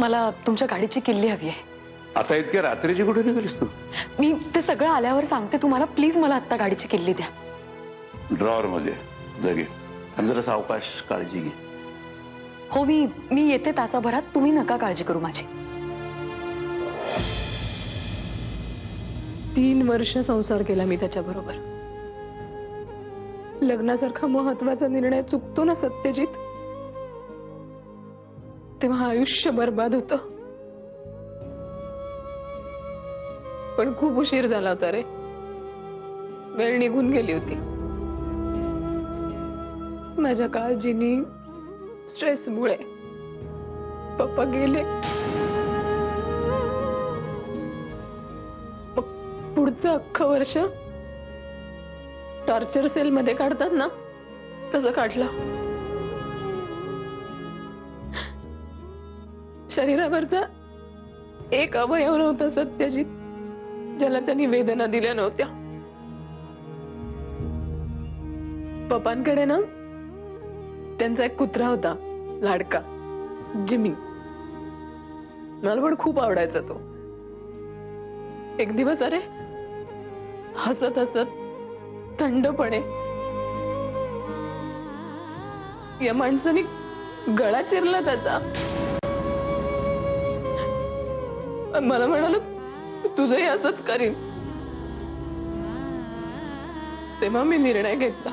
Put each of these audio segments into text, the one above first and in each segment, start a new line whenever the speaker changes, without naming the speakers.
मला तुमच्या गाडीची किल्ली हवी आहे.
आता इतक्या रात्रीची कुठे निघालीस तू?
मी ते सगळं आल्यावर सांगते तुम्हाला. प्लीज मला आत्ता गाडीची किल्ली द्या.
ड्रॉवर मध्ये जगे आणि जरा सावकाश काळजी घे.
हो मी येते तासाभरात. तुम्ही नका काळजी करू माझी. 3 वर्ष संसार केला मी त्याच्याबरोबर. लग्नासारखा महत्वाचा निर्णय चुकतो ना सत्यजित, तेव्हा आयुष्य बर्बाद होतं. पण खूप उशीर झाला होता रे. वेळ निघून गेली होती. माझ्या काळजीनी, स्ट्रेसमुळे पप्पा गेले. मग पुढचं अख्खं वर्ष टॉर्चर सेल मध्ये काढतात ना, तसं काढलं. शरीरावरचा एक अवयव नव्हता सत्यजित ज्याला त्यांनी वेदना दिल्या नव्हत्या. पप्पांकडे ना त्यांचा एक कुत्रा होता, लाडका, जिमी. मला पण खूप आवडायचा तो. एक दिवस अरे हसत हसत थंडपणे या माणसाने गळा चिरला त्याचा. मला म्हणाल तुझंही असंच करीन. तेव्हा मी निर्णय घेतला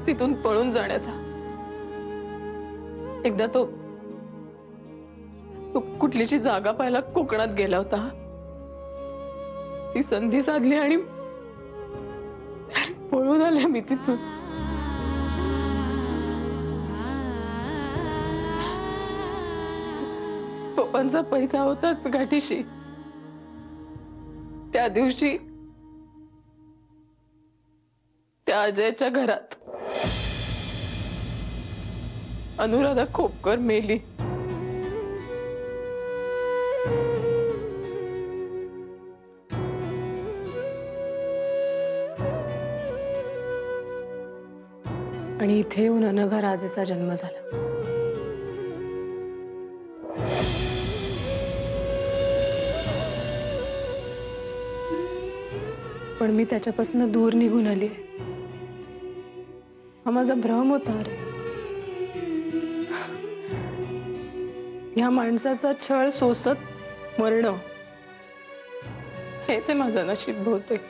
तिथून पळून जाण्याचा. एकदा तो कुठलीची जागा पाहायला कोकणात गेला होता. ती संधी साधली आणि पळून आले मी तिथून. पप्पांचा पैसा होताच गाठीशी. त्या दिवशी त्या अजयच्या घरात अनुराधा खोपकर मेली. आणि इथे येऊन अनघा राजेचा जन्म झाला. पण मी त्याच्यापासून दूर निघून आली. हा माझा भ्रम होता रे. ह्या माणसाचा छळ सोसत मरणं हेच माझं नशीब बहुतेक.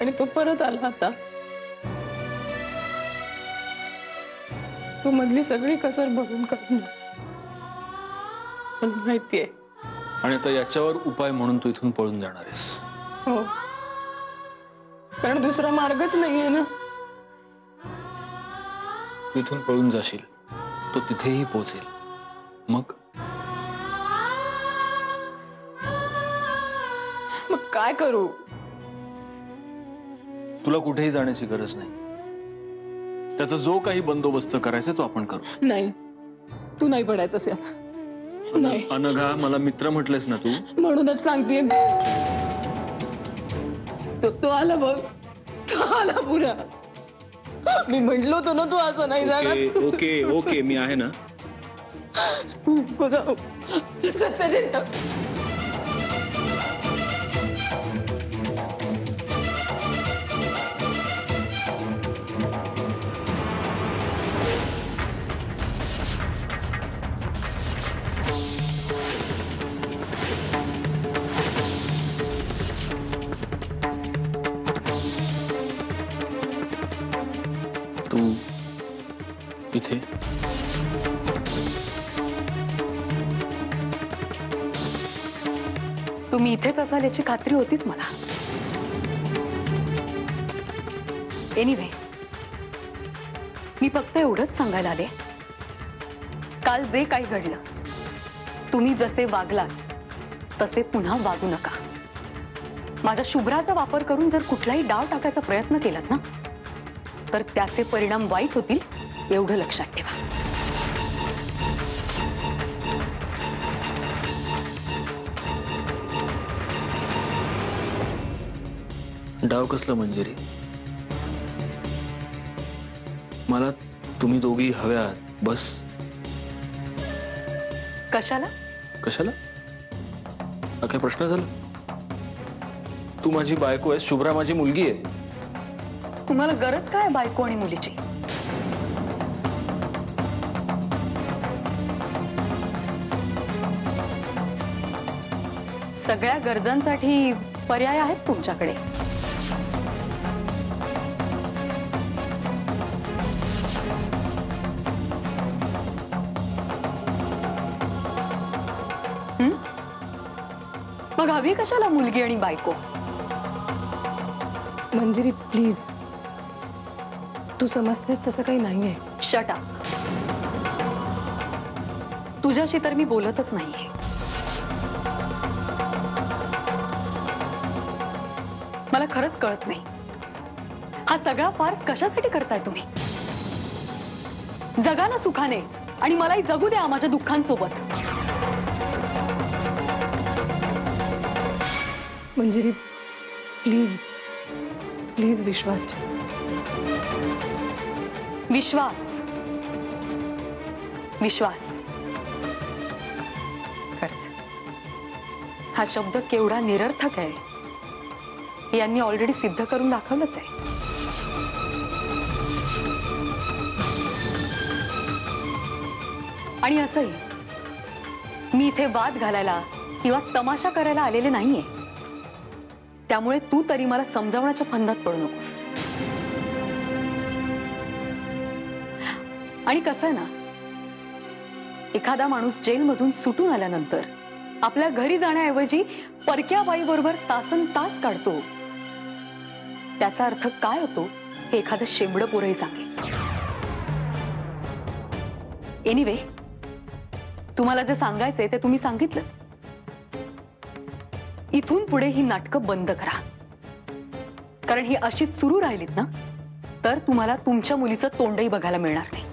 आणि तो परत आला आता. तो मधली सगळी कसर भरून काढणार. मला माहितीये.
आणि आता याच्यावर उपाय म्हणून तू इथून पळून जाणार आहेस?
हो, कारण दुसरा मार्गच नाहीये ना.
तू इथून पळून जाशील, तो तिथेही पोहोचेल. मग
काय करू?
तुला कुठेही जाण्याची गरज नाही. त्याचा जो काही बंदोबस्त करायचा तो आपण करू.
नाही, तू नाही पडायचं असेल. नाही
अनघा, मला मित्र म्हटलेस ना तू,
म्हणूनच सांगते. तो आला बघ, तो आला पुरा. मी म्हटलो होतो ना तू असं नाही जाणार.
ओके ओके, मी आहे ना.
सत्यजित,
इथे
तुम्ही इथेच असाल याची खात्री होतीच मला. एनिवे, मी फक्त एवढंच सांगायला आले, काल जे काही घडलं, तुम्ही जसे वागलात तसे पुन्हा वागू नका. माझ्या शुभ्राचा वापर करून जर कुठलाही डाव टाकायचा प्रयत्न केलात ना, तर त्याचे परिणाम वाईट होतील, एवढं लक्षात ठेवा.
डाव कसला मंजिरी? मला तुम्ही दोघी हव्यात बस.
कशाला?
कशाला? हा काय प्रश्न झाला? तू माझी बायको आहेस, शुभ्रा माझी मुलगी आहे.
तुम्हाला गरज काय बायको आणि मुलीची? सगळ्या गरजांसाठी पर्याय आहेत तुमच्याकडे. मग हवी कशाला मुलगी आणि बायको?
मंजिरी प्लीज, तू समजतेस तसं काही नाहीये.
Shut up. तुझ्याशी तर मी बोलतच नाहीये. मला खरंच कळत नाही, हा सगळा फार कशासाठी करताय तुम्ही? जगा ना सुखाने आणि मलाही जगू द्या माझ्या दुःखांसोबत.
मंजिरी प्लीज प्लीज विश्वास ठेव.
विश्वास विश्वास खरंच हा शब्द केवढा निरर्थक आहे हे यांनी ऑलरेडी सिद्ध करून दाखवलंच आहे. आणि असंही मी इथे वाद घालायला किंवा तमाशा करायला आलेले नाहीये. त्यामुळे तू तरी मला समजावण्याच्या फंदात पडू नकोस. आणि कसं आहे ना, एखादा माणूस जेलमधून सुटून आल्यानंतर आपल्या घरी जाण्याऐवजी परक्या बाईबरोबर तासन तास काढतो, त्याचा अर्थ काय होतो हे एखादं शेंबडं पोरही सांगेल. एनिवे, तुम्हाला जे सांगायचंय ते तुम्ही सांगितलं. इथून पुढे ही नाटकं बंद करा, कारण ही अशीच सुरू राहिलीत ना तर तुम्हाला तुमच्या मुलीचं तोंडही बघायला मिळणार नाही.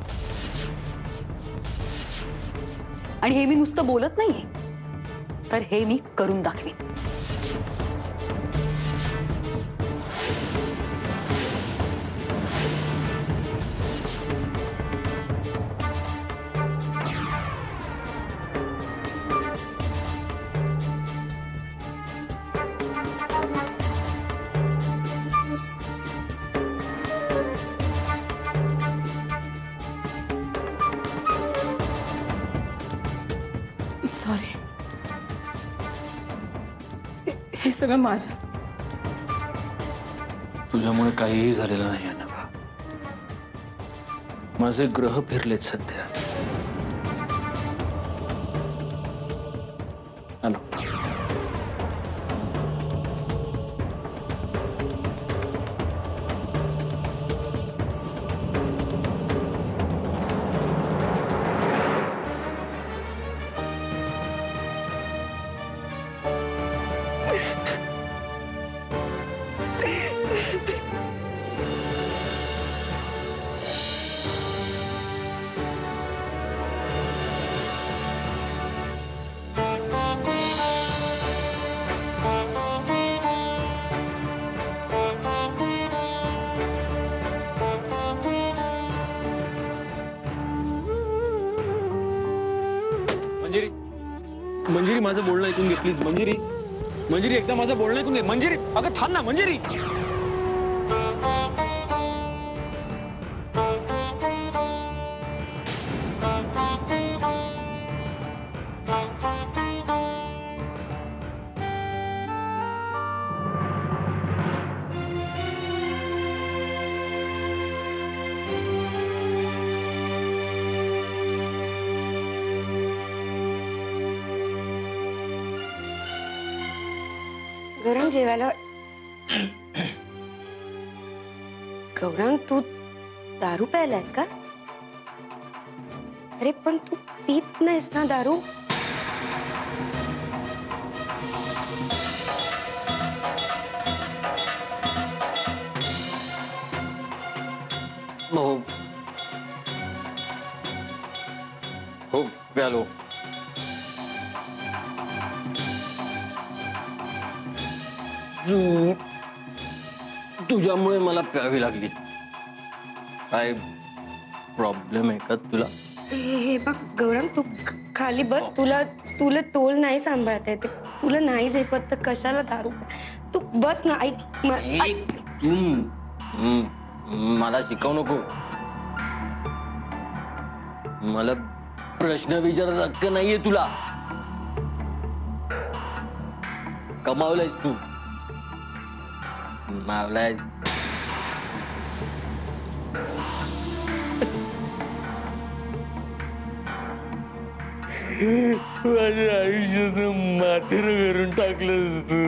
आणि हे मी नुसतं बोलत नाहीये, तर हे मी करून दाखवीन.
सॉरी, हे सगळं माझं.
तुझ्यामुळे काहीही झालेलं नाही अनघा. माझे ग्रह फिरलेत सध्या. आलो. मंजिरी, मंजिरी माझं बोलणं ऐकून घे प्लीज. मंजिरी, मंजिरी एकदा माझं बोलणं ऐकून घे. मंजिरी, अगं थांब ना मंजिरी.
गौरांग जेवायला. गौरांग, तू दारू प्यायलास का? अरे पण तू पीत नाहीस ना दारू?
हो हो प्यालो. तुझ्यामुळे मला प्यावी लागली. काय
प्रॉब्लेम आहे का तुला?
हे बघ गौरंग, तू खाली बस. तुला तुला तोल नाही सांभाळता येते. तुला नाही झेपत तर कशाला दारू? तू बस ना. ऐक ऐक.
मला शिकवू नको. मला प्रश्न विचारायचा हक्क नाहीये तुला. कमावलायस तू. मावलाय. माझ्या आयुष्याचं माथेर करून टाकलं तू.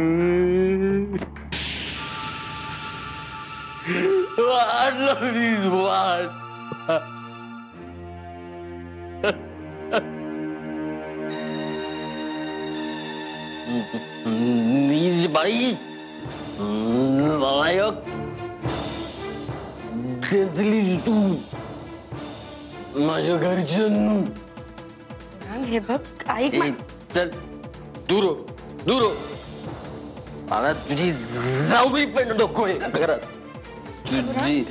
वाट लावलीस वाट. नीच बाई, नायक घेतलीस तू माझ्या घरच्यांना.
हे बघ ऐक.
चल दूर हो, दूर हो. मला तुझी जाऊही पण नकोय घरात. तुझी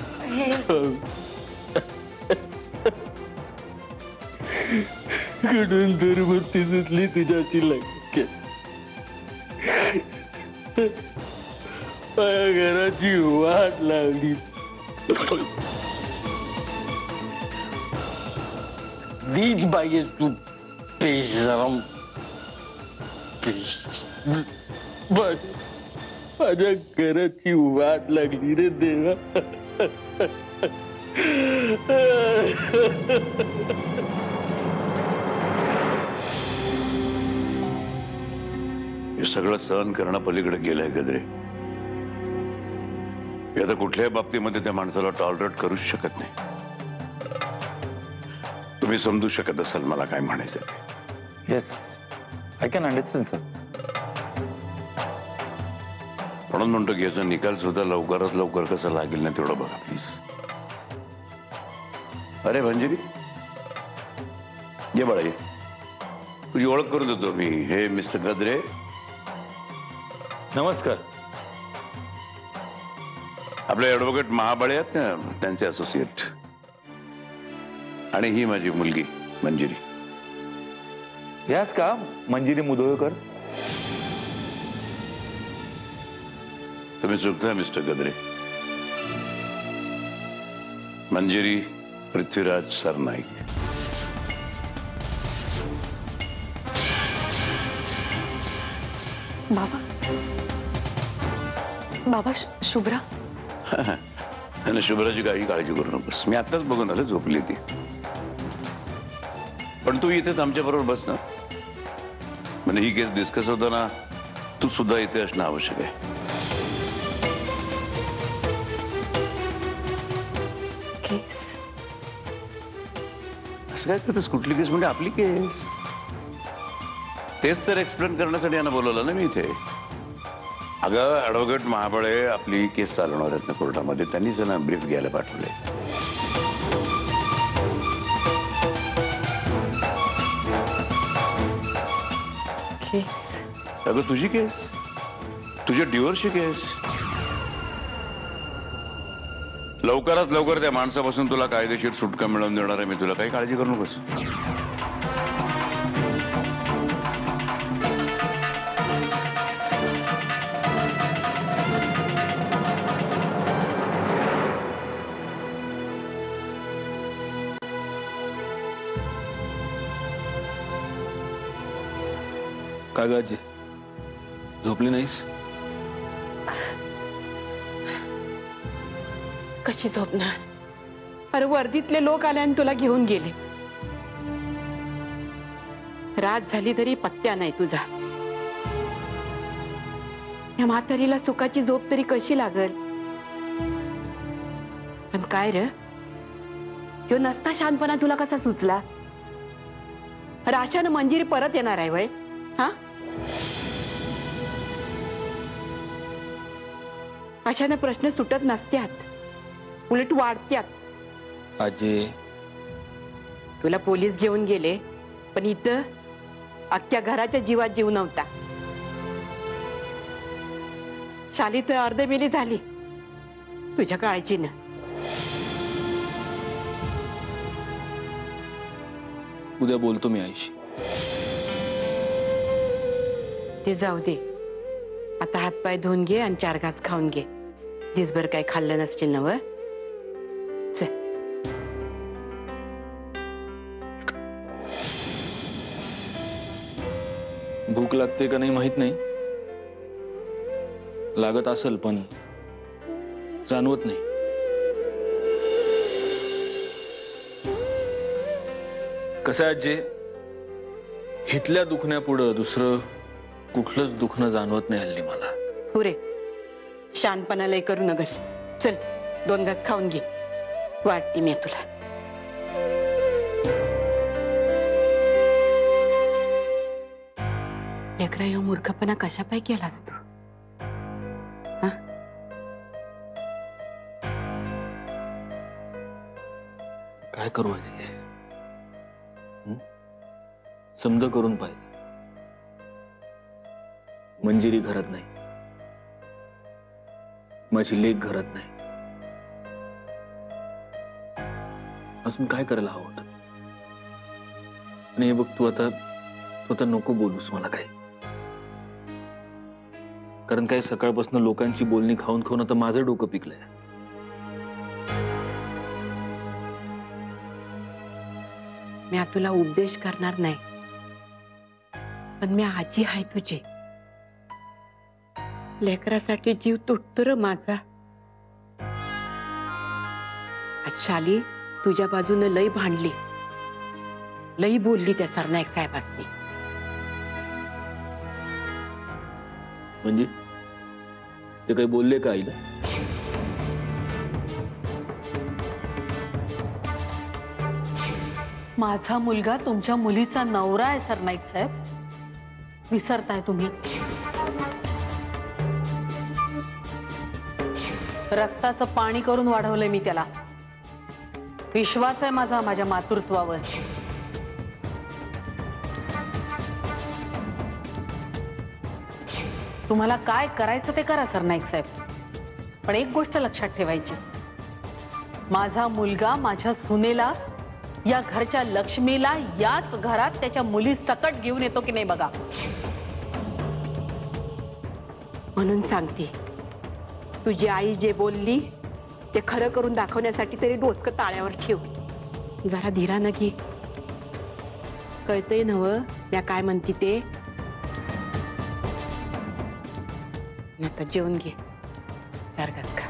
कडून दरवर्ती सुटली तुझ्याची लक्ष. माझ्या घराची वाट लावली. नीच बाई आहेस तू. बेशरम. माझ्या घराची वाट लागली रे देवा.
हे सगळं सहन करणं पलीकडे गेलंय गजरे. हे आता कुठल्याही बाबतीमध्ये त्या माणसाला टॉलरेट करूच शकत नाही. तुम्ही समजू शकत असाल मला काय म्हणायचं ते.
Yes, I can understand sir.
म्हणून म्हणतो की याचा निकाल सुद्धा लवकरात लवकर कसा लागेल ना तेवढं बघा प्लीज. अरे मंजिरी, ये बाळा ये. तुझी ओळख करून देतो मी. हे मिस्टर गजरे.
नमस्कार.
आपले ऍडव्होकेट महाबळे आहेत ना, त्यांचे असोसिएट. आणि ही माझी मुलगी मंजिरी.
याच का मंजिरी मुदोळकर?
तुम्ही चुकता मिस्टर गजरे. मंजिरी पृथ्वीराज सरनाईक.
बाबा, बाबा शुभ्रा.
आणि शुभ्राची काही काळजी करू नकोस. मी आत्ताच बघून आलं, झोपली ती. पण तू इथेच आमच्या बरोबर बस ना. म्हणजे ही केस डिस्कस होताना तू सुद्धा इथे असणं आवश्यक आहे.
केस?
असं काय करतेस? कुठली केस? म्हणजे आपली केस. तेच तर एक्सप्लेन करण्यासाठी यांना बोलवलं ना मी इथे. अगं ऍडव्होकेट महाबळे आपली केस चालवणार आहेत ना कोर्टामध्ये. त्यांनीच ना ब्रीफ घ्यायला पाठवले.
केस?
अगं तुझी केस, तुझ्या डिवोर्सची केस. लवकरात लवकर त्या माणसापासून तुला कायदेशीर सुटका मिळवून देणार आहे मी. तुला काही काळजी करू नकोस.
काय ग आजी, झोपली नाहीस?
कशी झोपणार? अरे वर्दीतले लोक आले आणि तुला घेऊन गेले. रात झाली तरी पत्त्या नाही तुझा. या म्हातारीला सुखाची झोप तरी कशी लागल? पण काय रे, ह्यो नसता शानपणा तुला कसा सुचला? राशानं मंजिरी परत येणार आहे वय? हा, अशाने प्रश्न सुटत नसत्यात, उलट वाढत्यात.
आजी,
तुला पोलीस घेऊन गेले, पण इथं अख्ख्या घराच्या जीवात जीव नव्हता. शाली तर अर्धमेली झाली तुझ्या काळजीनं.
उद्या बोलतो मी आईशी.
ते जाऊ दे, आता हातपाय धुवून घे आणि 4 घास खाऊन घे. दिसभर काही खाल्लं नसतील ना व. चल.
भूक लागते का नाही माहित नाही, लागत असेल पण जाणवत नाही. कसं आहे जे हितल्या दुखण्यापुढं दुसरं कुठलंच दुखणं जाणवत नाही हल्ली मला.
पुरे शानपणा लय करू नगस. चल 2 घास खाऊन घे, वाटते मी तुला. लेकरा ह्यो मूर्खपणा कशा पाय केलास तू? हा?
काय करू आजी, समज करून पाहिजे. मंजिरी घरात नाही, माझी लेक घरात नाही, अजून काय करायला हवं होतं. आणि हे बघ तू आता नको बोलूस मला काय, कारण काय सकाळपासून लोकांची बोलणी खाऊन खाऊन आता माझं डोकं पिकलंय.
मी तुला उपदेश करणार नाही, पण मी आजी आहे तुझी. लेकरासाठी जीव तुटतो र माझा. आज शाली तुझ्या बाजूने लई भांडली, लई बोलली त्या सरनाईक साहेबांनी.
म्हणजे ते काही बोलले का आईला?
माझा मुलगा तुमच्या मुलीचा नवरा आहे सरनाईक साहेब, विसरताय तुम्ही. रक्ताचं पाणी करून वाढवलंय मी त्याला. विश्वास आहे माझा माझ्या मातृत्वावर. तुम्हाला काय करायचं ते करा सरनाईक साहेब, पण एक गोष्ट लक्षात ठेवायची, माझा मुलगा माझ्या सुनेला, या घरच्या लक्ष्मीला याच घरात त्याच्या मुली सकट घेऊन येतो की नाही बघा.
म्हणून सांगते, तुझी आई जे बोलली ते खरं करून दाखवण्यासाठी तरी डोसकं ताळ्यावर ठेव. जरा धीरानं घे. कळतंय नव मी काय म्हणते ते. आता जेवून घे, 4 घास खा.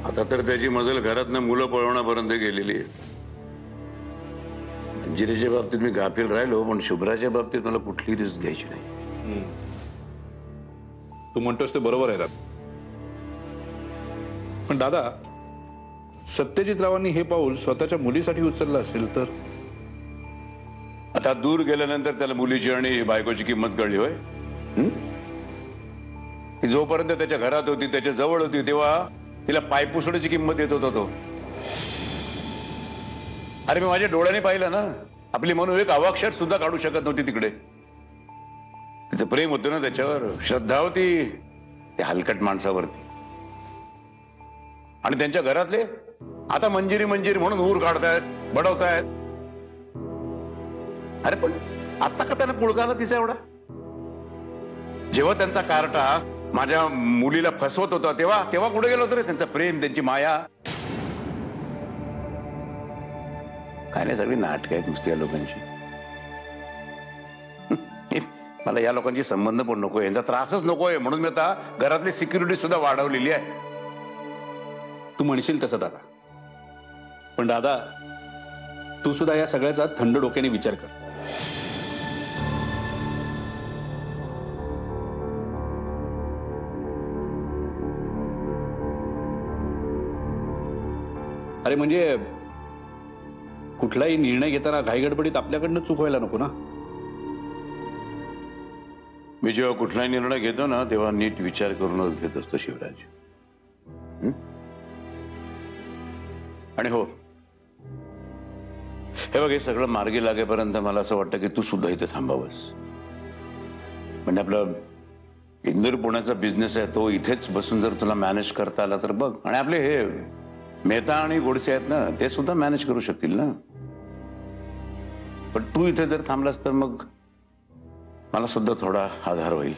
आता तर त्याची मजल घरातनं मुलं पळवण्यापर्यंत गेलेली आहे. मंजिरीच्या बाबतीत मी गाफील राहिलो, पण शुभ्राच्या बाबतीत मला कुठली रिस्क घ्यायची नाही.
तू म्हणतोस ते बरोबर आहे दादा, पण दादा सत्यजितरावांनी हे पाऊल स्वतःच्या मुलीसाठी उचललं असेल तर?
आता दूर गेल्यानंतर त्याला मुलीची आणि बायकोची किंमत कळली होय. ती जोपर्यंत त्याच्या घरात होती, त्याच्या जवळ होती, तेव्हा तिला पायपुसण्याची किंमत देत होता तो. अरे मी माझ्या डोळ्याने पाहिलं ना, आपली म्हणून एक अवाक्षर सुद्धा काढू शकत नव्हती तिकडे. तिचं प्रेम होतं ना त्याच्यावर, श्रद्धा होती त्या हलकट माणसावरती. आणि त्यांच्या घरातले आता मंजिरी मंजिरी म्हणून ऊर काढतायत, बडवतायत. अरे पण आता का त्यांना पुळकाला तिचा एवढा? जेव्हा त्यांचा कार्टा माझ्या मुलीला फसवत होता तेव्हा तेव्हा कुठे गेलो होतं रे त्यांचं प्रेम, त्यांची माया? काय नाही, सगळी नाटकं आहेत नुसती या लोकांची. मला या लोकांची संबंध पण नकोय, यांचा त्रासच नकोय, म्हणून मी आता घरातली सिक्युरिटी सुद्धा वाढवलेली आहे.
तू म्हणशील तसं दादा, पण दादा तू सुद्धा या सगळ्याचा थंड डोक्याने विचार कर. अरे म्हणजे कुठलाही निर्णय घेताना घाईगडबडीत आपल्याकडनं चूक व्हायला नको ना.
मी जेव्हा कुठलाही निर्णय घेतो ना तेव्हा नीट विचार करूनच घेत असतो शिवराज. आणि हो, हे बघ, हे सगळं मार्गी लागेपर्यंत मला असं वाटतं की तू सुद्धा इथे थांबावंस. म्हणजे आपलं इंदूर पुण्याचा बिझनेस आहे तो इथेच बसून जर तुला मॅनेज करता आला तर बघ. आणि आपले हे मेहता आणि गोडसे आहेत ना ते सुद्धा मॅनेज करू शकतील ना. पण तू इथे जर थांबलास तर मग मला सुद्धा थोडा आधार होईल.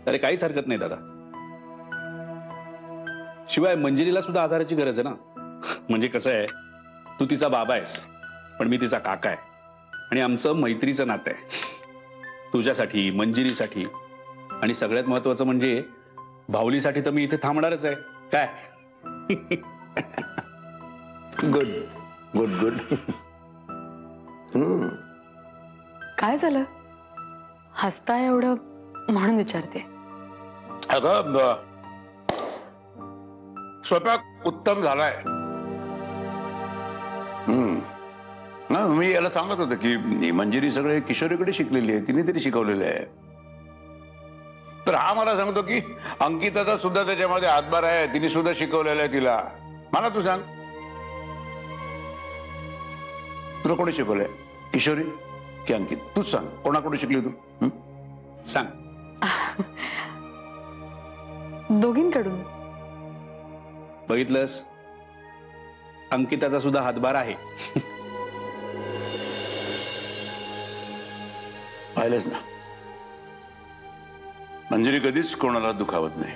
अरे काहीच हरकत नाही दादा. शिवाय मंजिरीला सुद्धा आधाराची गरज आहे ना. म्हणजे कसं आहे, तू तिचा बाबा आहेस पण मी तिचा काका आहे आणि आमचं मैत्रीचं नातं आहे. तुझ्यासाठी, मंजिरीसाठी आणि सगळ्यात महत्वाचं म्हणजे भाऊलीसाठी तर मी इथे थांबणारच आहे. काय
गुड गुड गुड.
काय झालं हसताय एवढं म्हणून विचारते.
अगं स्वयंपाक उत्तम झालाय. मी याला सांगत होतो की मंजिरी सगळे किशोरीकडे शिकलेली आहे, तिने तरी शिकवलेलं आहे. तर हा मला सांगतो की अंकिताचा सुद्धा त्याच्यामध्ये हातभार आहे, तिने सुद्धा शिकवलेला आहे तिला. मला तू सांग, तुला कोणी शिकवलंय, किशोरी की अंकित? तूच सांग, कोणाकडून शिकली तू?
सांग.
दोघींकडून.
बघितलंस, अंकिताचा सुद्धा हातभार आहे.
पाहिलंच ना, मंजिरी कधीच कोणाला दुखावत नाही.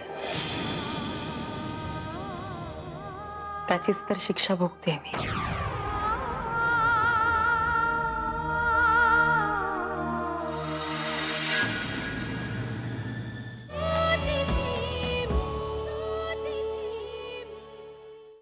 त्याचीच तर शिक्षा भोगते मी.